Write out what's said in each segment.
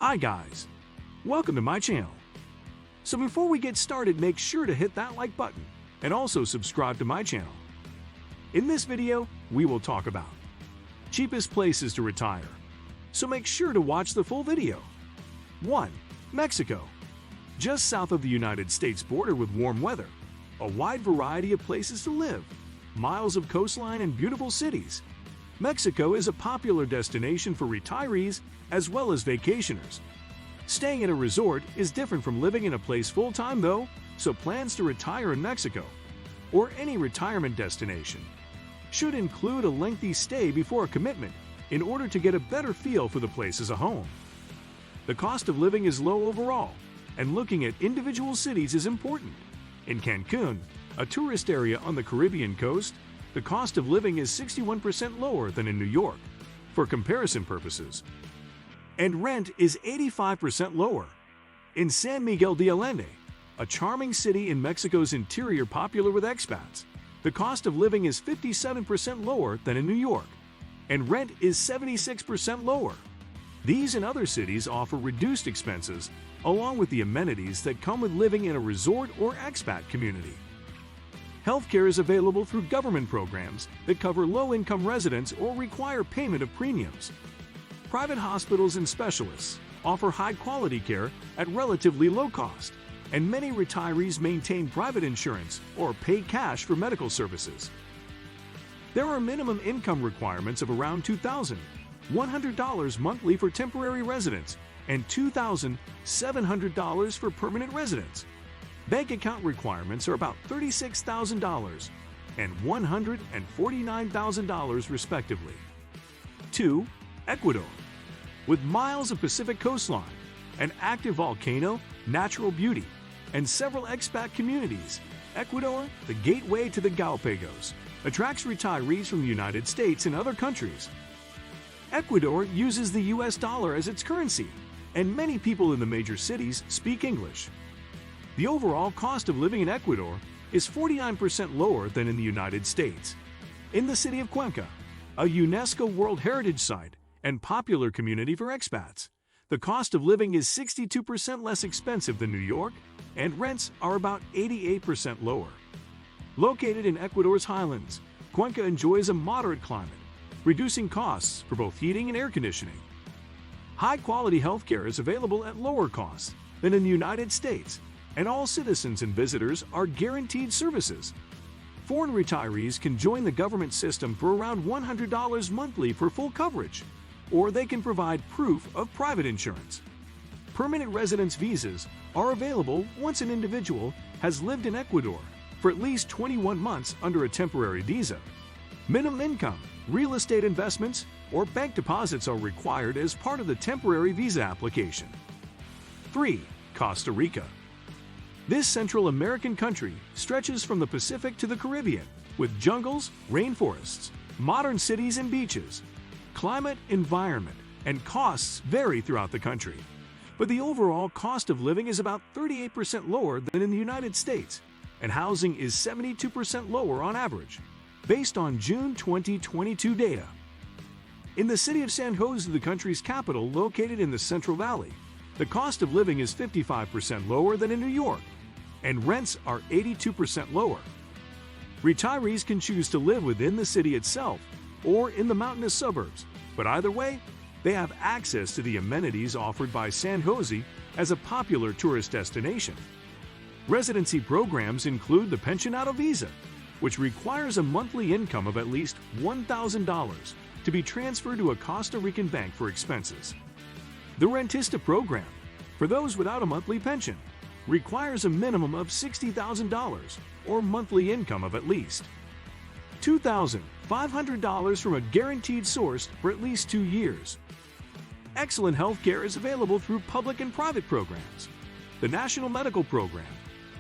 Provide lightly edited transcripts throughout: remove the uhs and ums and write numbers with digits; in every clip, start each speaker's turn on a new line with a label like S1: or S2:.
S1: Hi guys, welcome to my channel. So before we get started, make sure to hit that like button and also subscribe to my channel. In this video, we will talk about cheapest places to retire. So make sure to watch the full video. 1. Mexico. Just south of the United States border with warm weather, a wide variety of places to live, miles of coastline and beautiful cities. Mexico is a popular destination for retirees as well as vacationers. Staying at a resort is different from living in a place full-time though, so plans to retire in Mexico, or any retirement destination, should include a lengthy stay before a commitment in order to get a better feel for the place as a home. The cost of living is low overall, and looking at individual cities is important. In Cancun, a tourist area on the Caribbean coast, the cost of living is 61% lower than in New York, for comparison purposes. And rent is 85% lower. In San Miguel de Allende, a charming city in Mexico's interior popular with expats, the cost of living is 57% lower than in New York, and rent is 76% lower. These and other cities offer reduced expenses, along with the amenities that come with living in a resort or expat community. Healthcare is available through government programs that cover low-income residents or require payment of premiums. Private hospitals and specialists offer high-quality care at relatively low cost, and many retirees maintain private insurance or pay cash for medical services. There are minimum income requirements of around $2,100 monthly for temporary residents and $2,700 for permanent residents. Bank account requirements are about $36,000 and $149,000 respectively. 2. Ecuador. With miles of Pacific coastline, an active volcano, natural beauty, and several expat communities, Ecuador, the gateway to the Galapagos, attracts retirees from the United States and other countries. Ecuador uses the US dollar as its currency, and many people in the major cities speak English. The overall cost of living in Ecuador is 49% lower than in the United States. In the city of Cuenca, a UNESCO World Heritage Site and popular community for expats, the cost of living is 62% less expensive than New York, and rents are about 88% lower. Located in Ecuador's highlands, Cuenca enjoys a moderate climate, reducing costs for both heating and air conditioning. High-quality healthcare is available at lower costs than in the United States, and all citizens and visitors are guaranteed services. Foreign retirees can join the government system for around $100 monthly for full coverage, or they can provide proof of private insurance. Permanent residence visas are available once an individual has lived in Ecuador for at least 21 months under a temporary visa. Minimum income, real estate investments, or bank deposits are required as part of the temporary visa application. 3. Costa Rica. This Central American country stretches from the Pacific to the Caribbean, with jungles, rainforests, modern cities and beaches. Climate, environment, and costs vary throughout the country, but the overall cost of living is about 38% lower than in the United States, and housing is 72% lower on average, based on June 2022 data. In the city of San Jose, the country's capital, located in the Central Valley, the cost of living is 55% lower than in New York, and rents are 82% lower. Retirees can choose to live within the city itself or in the mountainous suburbs, but either way, they have access to the amenities offered by San Jose as a popular tourist destination. Residency programs include the Pensionado Visa, which requires a monthly income of at least $1,000 to be transferred to a Costa Rican bank for expenses. The Rentista program, for those without a monthly pension, requires a minimum of $60,000 or monthly income of at least $2,500 from a guaranteed source for at least 2 years. Excellent health care is available through public and private programs. The National Medical Program,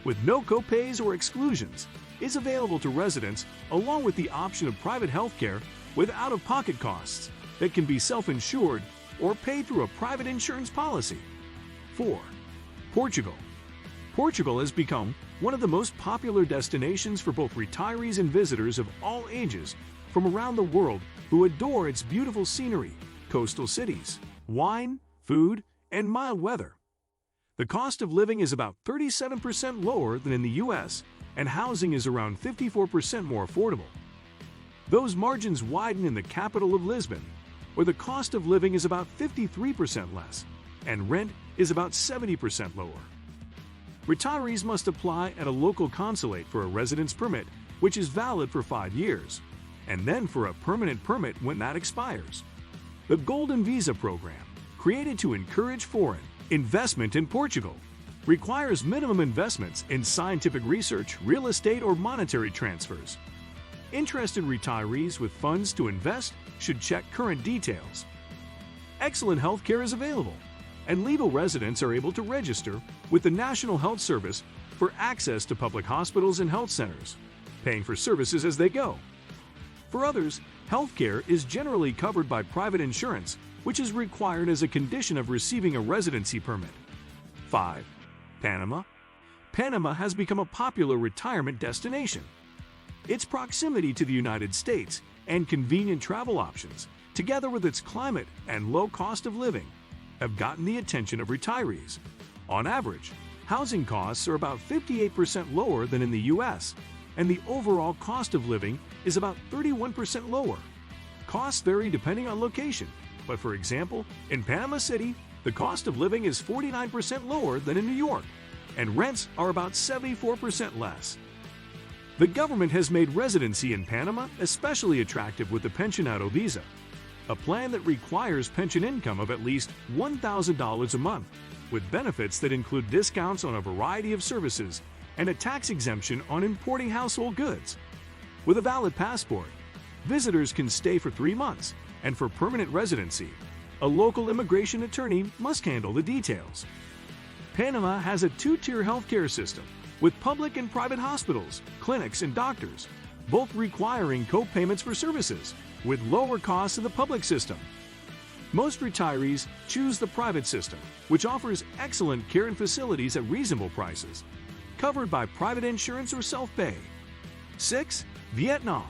S1: with no copays or exclusions, is available to residents along with the option of private health care with out-of-pocket costs that can be self-insured or paid through a private insurance policy. 4. Portugal. Portugal has become one of the most popular destinations for both retirees and visitors of all ages from around the world who adore its beautiful scenery, coastal cities, wine, food, and mild weather. The cost of living is about 37% lower than in the US, and housing is around 54% more affordable. Those margins widen in the capital of Lisbon, where the cost of living is about 53% less, and rent is about 70% lower. Retirees must apply at a local consulate for a residence permit, which is valid for 5 years, and then for a permanent permit when that expires. The Golden Visa program, created to encourage foreign investment in Portugal, requires minimum investments in scientific research, real estate, or monetary transfers. Interested retirees with funds to invest should check current details. Excellent health care is available, and legal residents are able to register with the National Health Service for access to public hospitals and health centers, paying for services as they go. For others, health care is generally covered by private insurance, which is required as a condition of receiving a residency permit. 5. Panama. Panama has become a popular retirement destination. Its proximity to the United States and convenient travel options, together with its climate and low cost of living, have gotten the attention of retirees. On average, housing costs are about 58% lower than in the US, and the overall cost of living is about 31% lower. Costs vary depending on location, but for example, in Panama City, the cost of living is 49% lower than in New York, and rents are about 74% less. The government has made residency in Panama especially attractive with the Pensionado visa, a plan that requires pension income of at least $1,000 a month, with benefits that include discounts on a variety of services and a tax exemption on importing household goods. With a valid passport, visitors can stay for 3 months, and for permanent residency, a local immigration attorney must handle the details. Panama has a 2-tier healthcare system with public and private hospitals, clinics, and doctors, both requiring co-payments for services, with lower costs in the public system. Most retirees choose the private system, which offers excellent care and facilities at reasonable prices, covered by private insurance or self-pay. 6. Vietnam.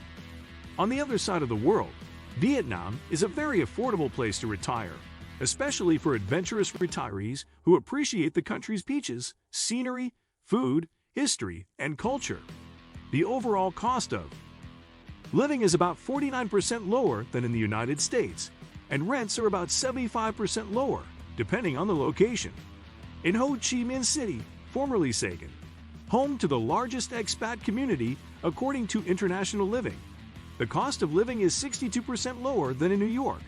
S1: On the other side of the world, Vietnam is a very affordable place to retire, especially for adventurous retirees who appreciate the country's beaches, scenery, food, history, and culture. The overall cost of living is about 49% lower than in the United States, and rents are about 75% lower, depending on the location. In Ho Chi Minh City, formerly Saigon, home to the largest expat community according to International Living, the cost of living is 62% lower than in New York,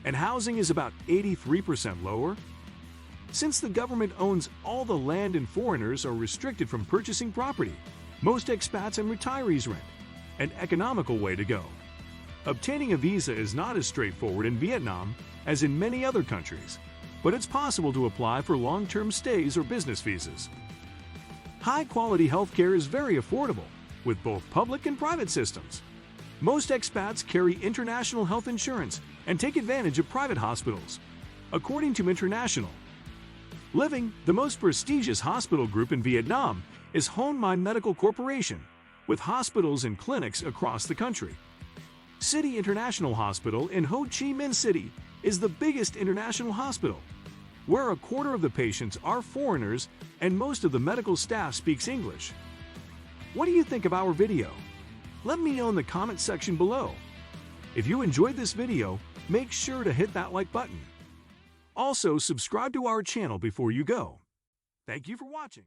S1: and housing is about 83% lower. Since the government owns all the land and foreigners are restricted from purchasing property, most expats and retirees rent, an economical way to go. Obtaining a visa is not as straightforward in Vietnam as in many other countries, but it's possible to apply for long-term stays or business visas. High-quality healthcare is very affordable, with both public and private systems. Most expats carry international health insurance and take advantage of private hospitals. According to International Living, the most prestigious hospital group in Vietnam is Hon Mai Medical Corporation, with hospitals and clinics across the country. City International Hospital in Ho Chi Minh City is the biggest international hospital, where a quarter of the patients are foreigners and most of the medical staff speaks English. What do you think of our video? Let me know in the comment section below. If you enjoyed this video, make sure to hit that like button. Also, subscribe to our channel before you go. Thank you for watching.